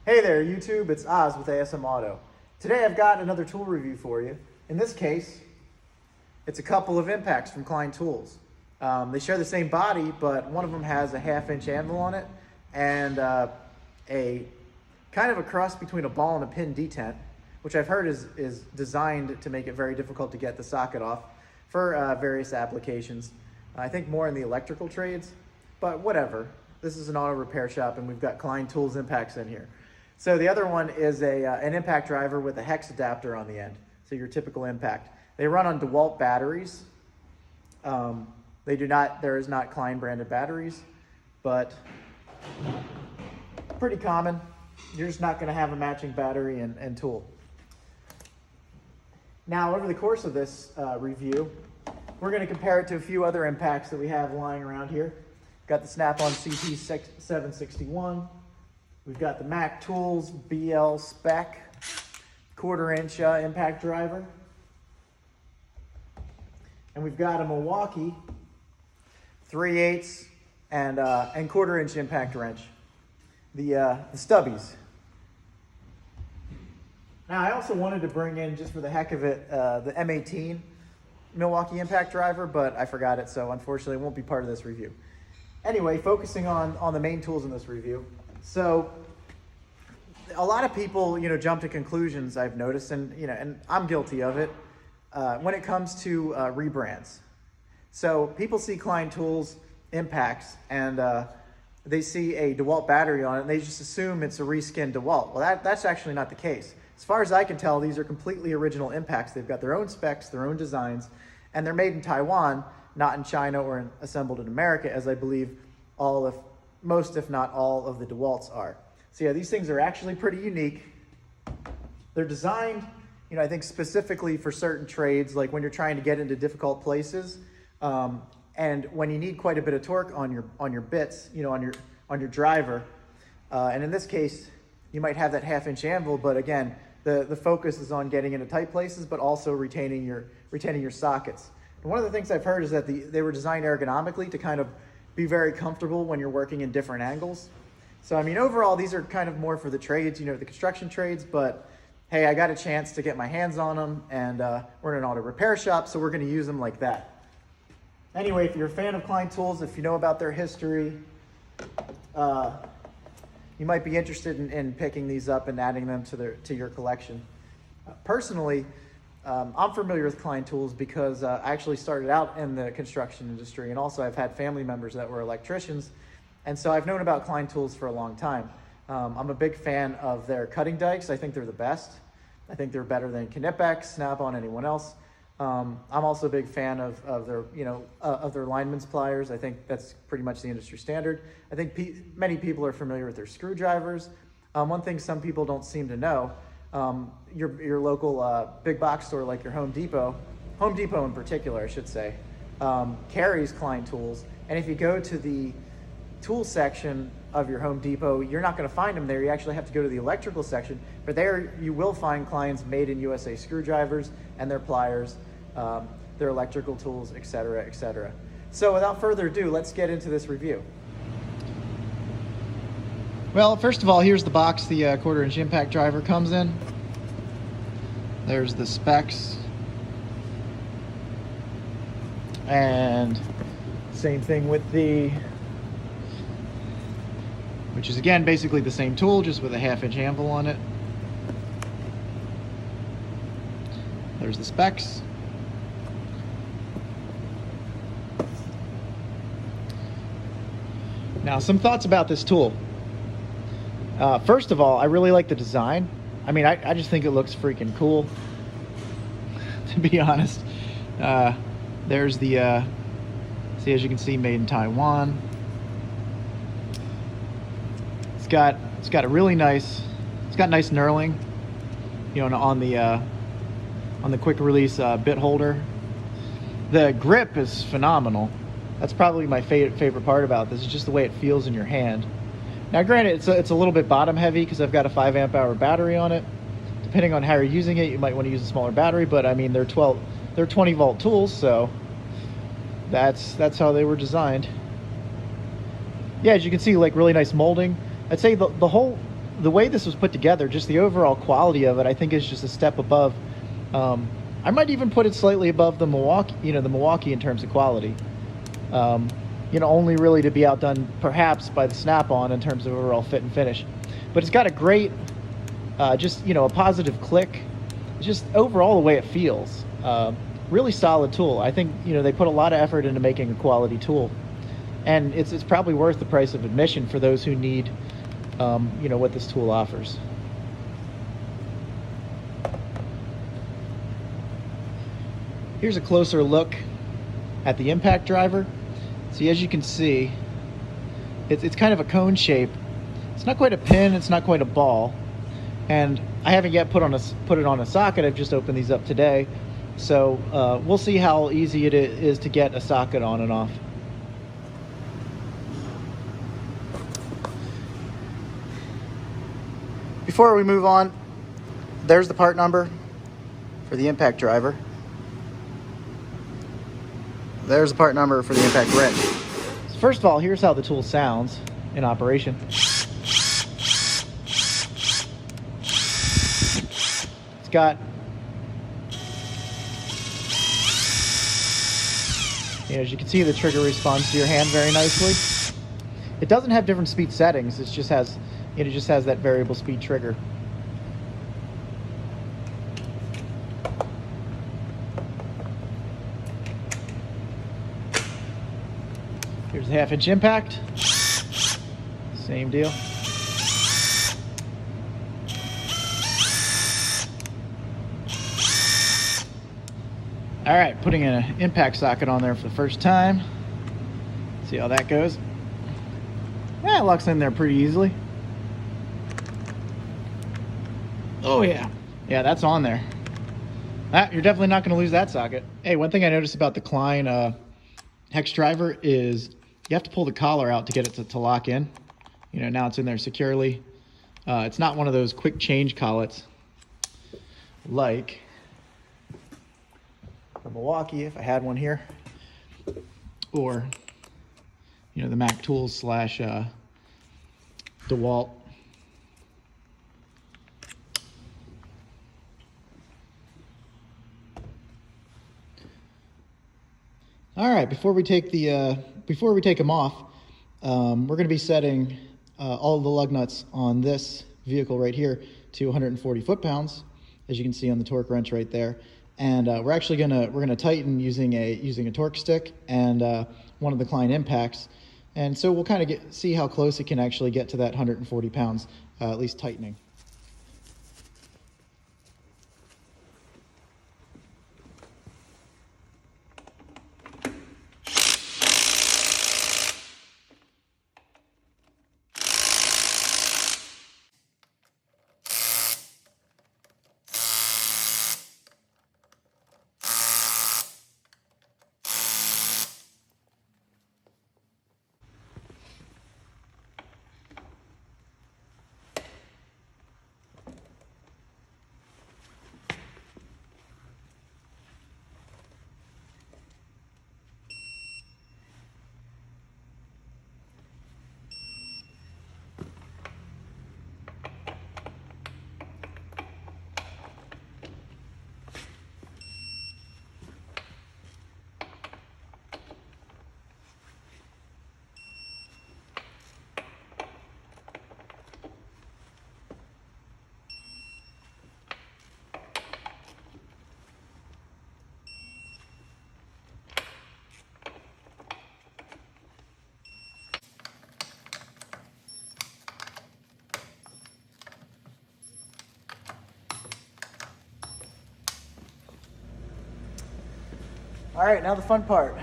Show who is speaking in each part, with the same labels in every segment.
Speaker 1: Hey there YouTube, it's Oz with ASM Auto. Today I've got another tool review for you. In this case, it's a couple of impacts from Klein Tools. They share the same body, but one of them has a 1/2-inch anvil on it and a kind of a cross between a ball and a pin detent, which I've heard is designed to make it very difficult to get the socket off for various applications. I think more in the electrical trades, but whatever. This is an auto repair shop and we've got Klein Tools impacts in here. So the other one is an impact driver with a hex adapter on the end. So your typical impact. They run on DeWalt batteries. There is not Klein branded batteries, but pretty common. You're just not gonna have a matching battery and tool. Now, over the course of this review, we're gonna compare it to a few other impacts that we have lying around here. Got the Snap-on CT761. We've got the Mac Tools BL Spec 1/4-inch impact driver. And we've got a Milwaukee 3/8 and 1/4-inch impact wrench. The stubbies. Now I also wanted to bring in, just for the heck of it, the M18 Milwaukee impact driver, but I forgot it, so unfortunately it won't be part of this review. Anyway, focusing on the main tools in this review. So a lot of people, jump to conclusions, I've noticed, and I'm guilty of it, when it comes to rebrands. So people see Klein Tools impacts and they see a DeWalt battery on it and they just assume it's a reskinned DeWalt. Well, that's actually not the case. As far as I can tell, these are completely original impacts. They've got their own specs, their own designs, and they're made in Taiwan, not in China or assembled in America, as I believe most, if not all, of the DeWalts are. So yeah, these things are actually pretty unique. They're designed, I think specifically for certain trades, like when you're trying to get into difficult places, and when you need quite a bit of torque on your bits, on your driver. And in this case, you might have that 1/2-inch anvil, but again, the focus is on getting into tight places, but also retaining your sockets. And one of the things I've heard is that they were designed ergonomically to kind of be very comfortable when you're working in different angles. So I mean, overall, these are kind of more for the trades, the construction trades, but hey, I got a chance to get my hands on them, and we're in an auto repair shop, so we're gonna use them like that. Anyway, if you're a fan of Klein Tools, if you know about their history, you might be interested in picking these up and adding them to your collection. Personally, I'm familiar with Klein Tools because I actually started out in the construction industry, and also I've had family members that were electricians, and so I've known about Klein Tools for a long time. I'm a big fan of their cutting dikes. I think they're the best. I think they're better than Knipex, Snap-on, anyone else. I'm also a big fan of their lineman's pliers. I think that's pretty much the industry standard. I think many people are familiar with their screwdrivers. One thing some people don't seem to know, your local big box store like your Home Depot in particular, I should say, carries Klein Tools. And if you go to the tool section of your Home Depot, you're not going to find them there. You actually have to go to the electrical section, but there you will find Klein's made in USA screwdrivers and their pliers, their electrical tools, etc., etc. So without further ado, let's get into this review. Well, first of all, here's the box the 1/4-inch impact driver comes in. There's the specs. And same thing with which is again basically the same tool, just with a 1/2-inch anvil on it. There's the specs. Now, some thoughts about this tool. First of all, I really like the design. I mean, I just think it looks freaking cool, to be honest. There's the, see, as you can see, made in Taiwan. It's got a really nice, nice knurling, on the quick release bit holder. The grip is phenomenal. That's probably my favorite part about this, is just the way it feels in your hand. Now granted, it's a little bit bottom heavy because I've got a 5 amp hour battery on it. Depending on how you're using it, you might want to use a smaller battery, but I mean, they're 20 volt tools, so that's how they were designed. Yeah, as you can see, like really nice molding. I'd say the whole the way this was put together, just the overall quality of it, I think is just a step above. I might even put it slightly above the Milwaukee in terms of quality. Only really to be outdone perhaps by the Snap-on in terms of overall fit and finish. But it's got a great, a positive click. It's just overall the way it feels. Really solid tool. I think, they put a lot of effort into making a quality tool. And it's probably worth the price of admission for those who need, what this tool offers. Here's a closer look at the impact driver. See, as you can see, it's kind of a cone shape. It's not quite a pin, it's not quite a ball. And I haven't yet put it on a socket. I've just opened these up today. So we'll see how easy it is to get a socket on and off. Before we move on, there's the part number for the impact driver. There's the part number for the impact wrench. So first of all, here's how the tool sounds in operation. It's got, as you can see, the trigger responds to your hand very nicely. It doesn't have different speed settings. It just has that variable speed trigger. Here's the 1/2-inch impact. Same deal. All right, putting an impact socket on there for the first time. See how that goes. Yeah, it locks in there pretty easily. Oh yeah. Yeah, that's on there. You're definitely not going to lose that socket. Hey, one thing I noticed about the Klein hex driver is you have to pull the collar out to get it to lock in. Now it's in there securely. It's not one of those quick change collets like the Milwaukee, if I had one here, or the Mac Tools / DeWalt. All right, before we take them off, we're going to be setting all the lug nuts on this vehicle right here to 140 foot-pounds, as you can see on the torque wrench right there. And we're gonna tighten using a torque stick and one of the Klein impacts. And so we'll kind of see how close it can actually get to that 140 pounds, at least tightening. All right, now the fun part.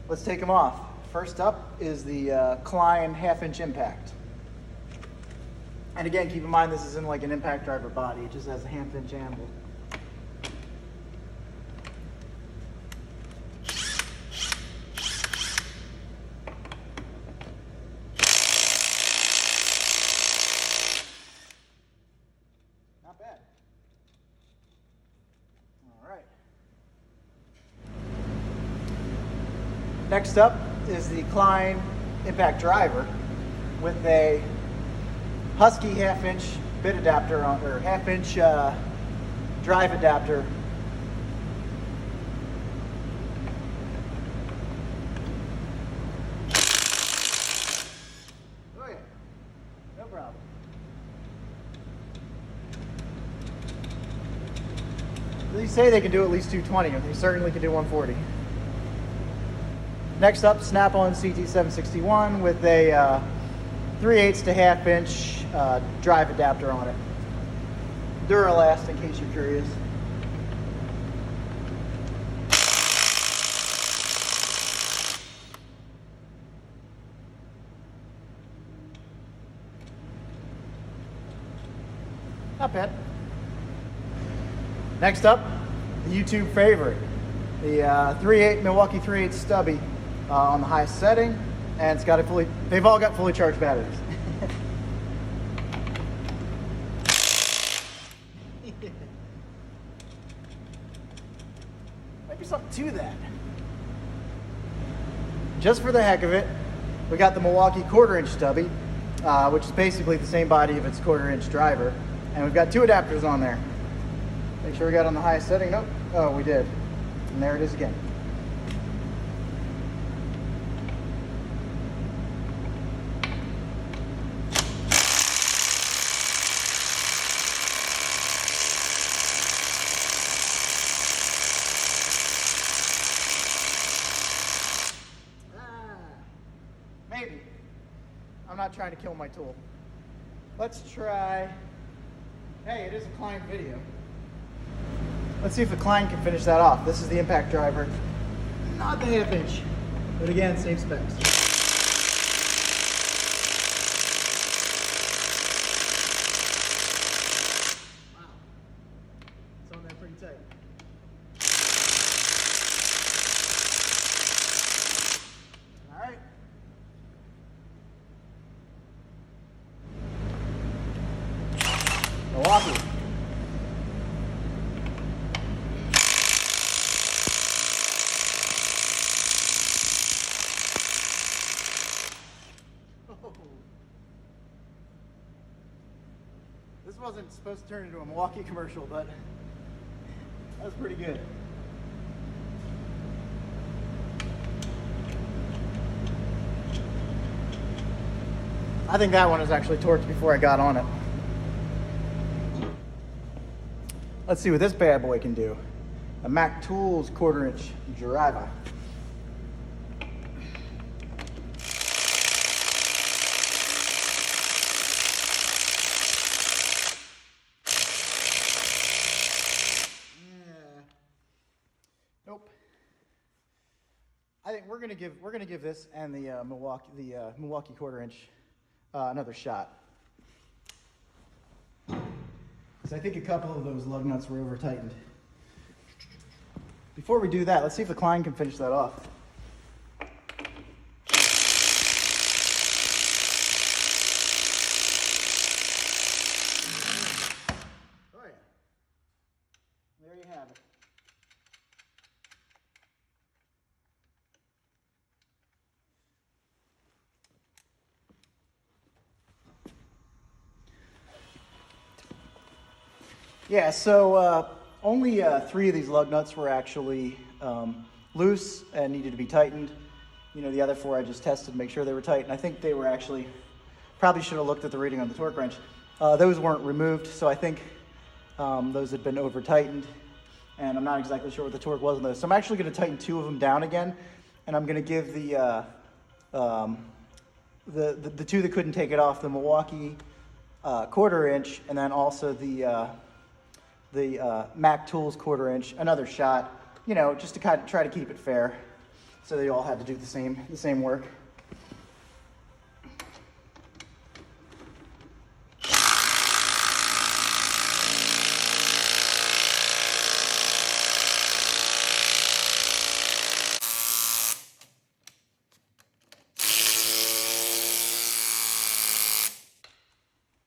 Speaker 1: Let's take them off. First up is the Klein 1/2-inch impact. And again, keep in mind this isn't like an impact driver body. It just has a 1/2-inch handle. Not bad. All right. Next up is the Klein impact driver with a Husky 1/2 inch bit adapter on, or 1/2 inch drive adapter. Oh yeah, no problem. They say they can do at least 220, and they certainly can do 140. Next up, Snap-on CT761 with a 3/8 to 1/2 inch drive adapter on it. Duralast, in case you're curious. Not bad. Next up, the YouTube favorite, the 3/8 Milwaukee 3/8 stubby on the highest setting, and it's got a they've all got fully charged batteries. Might be something to that. Just for the heck of it, we got the Milwaukee 1/4 inch stubby, which is basically the same body of its 1/4 inch driver, and we've got 2 adapters on there. Make sure we got on the highest setting. Nope. Oh, we did. And there it is again. Maybe. I'm not trying to kill my tool. Let's try. Hey, it is a Klein video. Let's see if the Klein can finish that off. This is the impact driver, not the 1/2 inch, but again, same specs. Wow, it's on there pretty tight. All right. Milwaukee. This wasn't supposed to turn into a Milwaukee commercial, but that was pretty good. I think that one was actually torqued before I got on it. Let's see what this bad boy can do. A Mac Tools 1/4 inch driver. Nope. I think we're gonna give this and the Milwaukee 1/4 inch another shot. Because I think a couple of those lug nuts were over tightened. Before we do that, let's see if the Klein can finish that off. Oh yeah. There you have it. Yeah, so only 3 of these lug nuts were actually loose and needed to be tightened. You know, the other 4 I just tested to make sure they were tight, and I think they were actually, probably should have looked at the reading on the torque wrench. Those weren't removed, so I think those had been over tightened, and I'm not exactly sure what the torque was on those. So I'm actually going to tighten 2 of them down again, and I'm going to give the 2 that couldn't take it off, the Milwaukee 1/4 inch, and then also the Mac Tools 1/4 inch, another shot, you know, just to kind of try to keep it fair, so they all had to do the same work.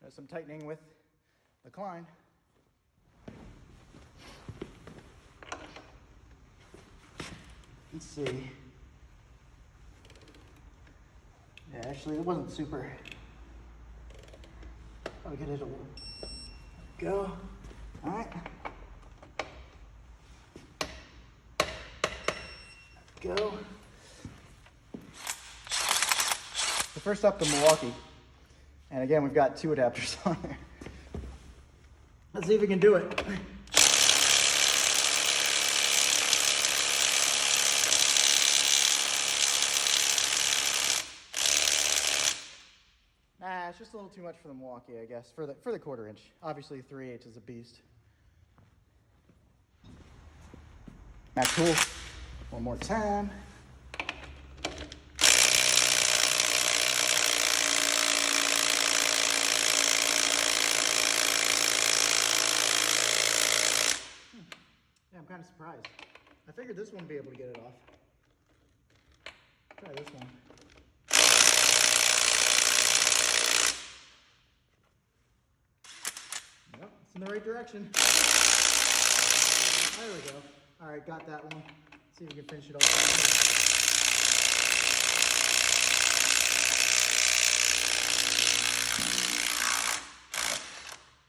Speaker 1: There's some tightening with the Klein. Let's see. Yeah, actually, it wasn't super I'll get it a little. Go. All right. Go. So first up, the Milwaukee. And again, we've got 2 adapters on there. Let's see if we can do it. Nah, it's just a little too much for the Milwaukee, I guess, for the 1/4 inch. Obviously, 3/8 is a beast. Back tool. One more time. Yeah, I'm kind of surprised. I figured this one would be able to get it off. Try this one. Yep, it's in the right direction. There we go. All right, got that one. See if we can finish it off.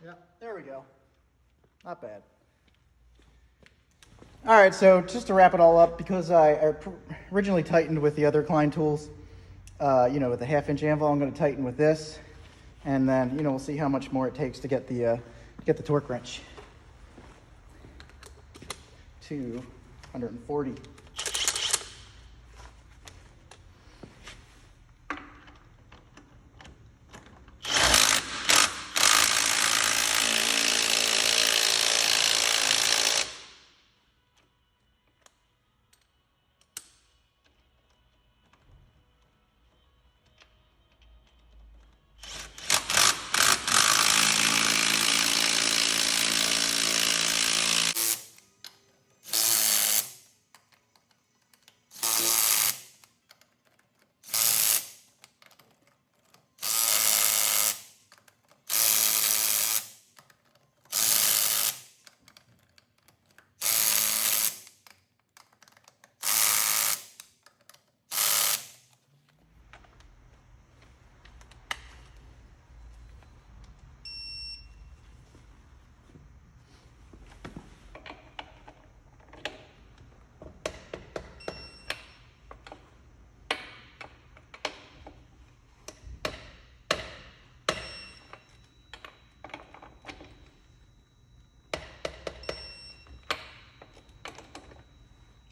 Speaker 1: Yep, there we go. Not bad. All right, so just to wrap it all up, because I originally tightened with the other Klein Tools, with the 1/2 inch anvil, I'm going to tighten with this, and then we'll see how much more it takes to get the torque wrench. 240.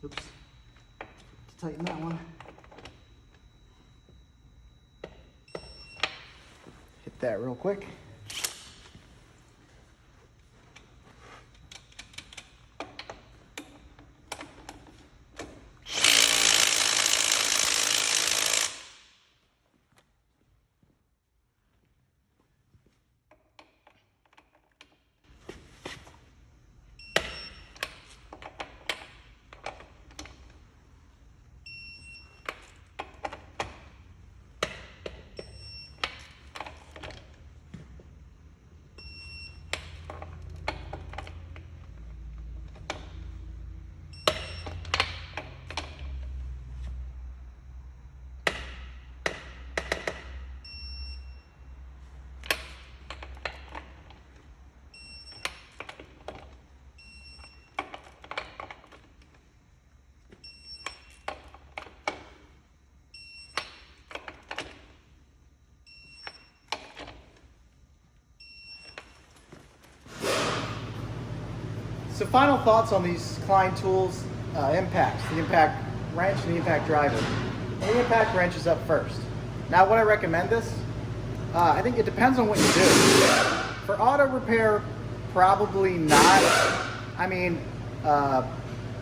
Speaker 1: Oops. To tighten that one. Hit that real quick. So final thoughts on these Klein Tools impacts, the impact wrench and the impact driver. And the impact wrench is up first. Now would I recommend this? I think it depends on what you do. For auto repair, probably not. I mean, I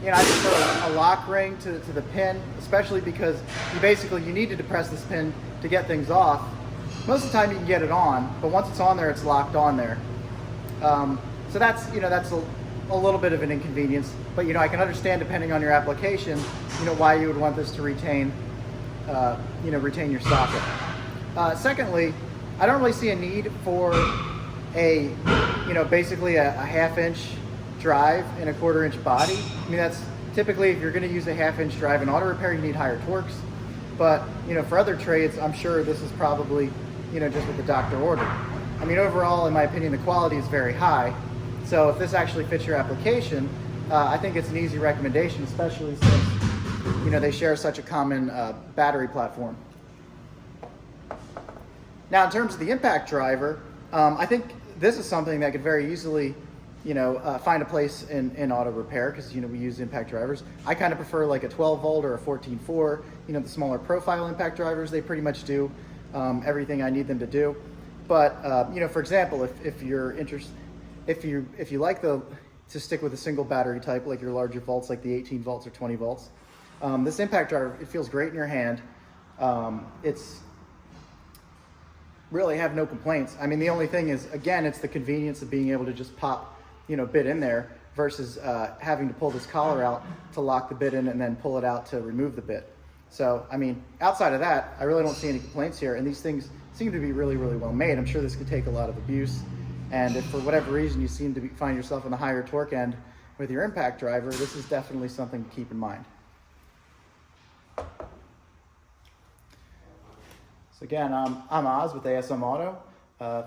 Speaker 1: just put a lock ring to the pin, especially because you need to depress this pin to get things off. Most of the time you can get it on, but once it's on there, it's locked on there. So that's a little bit of an inconvenience, but I can understand, depending on your application, why you would want this to retain your socket. Secondly, I don't really see a need for basically a 1/2 inch drive and a 1/4 inch body. I mean, that's typically, if you're going to use a 1/2 inch drive in auto repair, you need higher torques. But for other trades, I'm sure this is probably just what the doctor ordered. I mean, overall, in my opinion, the quality is very high. So if this actually fits your application, I think it's an easy recommendation, especially since, you know, they share such a common battery platform. Now, in terms of the impact driver, I think this is something that could very easily, you know, find a place in auto repair, because, you know, we use impact drivers. I kind of prefer like a 12 volt or a 14.4. You know, the smaller profile impact drivers, they pretty much do everything I need them to do. But you know, for example, if you're interested, if you like to stick with a single battery type, like your larger volts, like the 18 volts or 20 volts, this impact driver, it feels great in your hand. It's really have no complaints. I mean, the only thing is, again, it's the convenience of being able to just pop, you know, bit in there versus having to pull this collar out to lock the bit in and then pull it out to remove the bit. So, I mean, outside of that, I really don't see any complaints here, and these things seem to be really, really well made. I'm sure this could take a lot of abuse, and if for whatever reason you seem to find yourself on the higher torque end with your impact driver, this is definitely something to keep in mind. So again, I'm Oz with ASM Auto.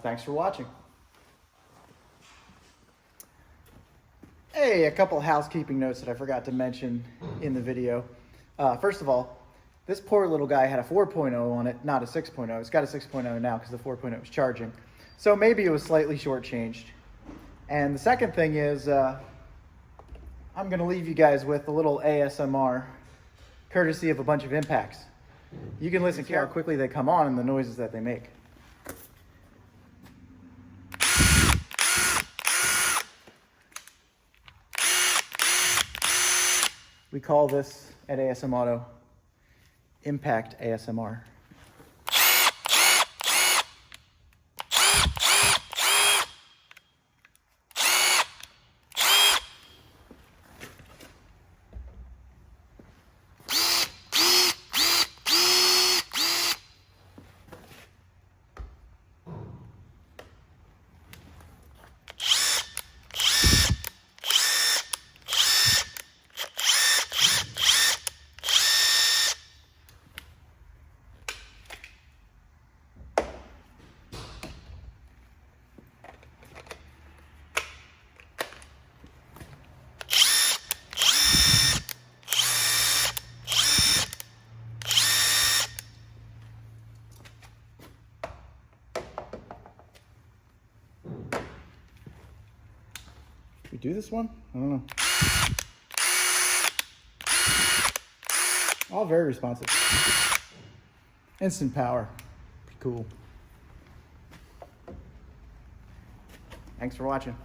Speaker 1: Thanks for watching. Hey, a couple housekeeping notes that I forgot to mention in the video. First of all, this poor little guy had a 4.0 on it, not a 6.0. It's got a 6.0 now because the 4.0 was charging. So maybe it was slightly shortchanged. And the second thing is, I'm going to leave you guys with a little ASMR, courtesy of a bunch of impacts. You can listen to how quickly they come on and the noises that they make. We call this at ASM Auto Impact ASMR. We do this one? I don't know. All very responsive. Instant power. Pretty cool. Thanks for watching.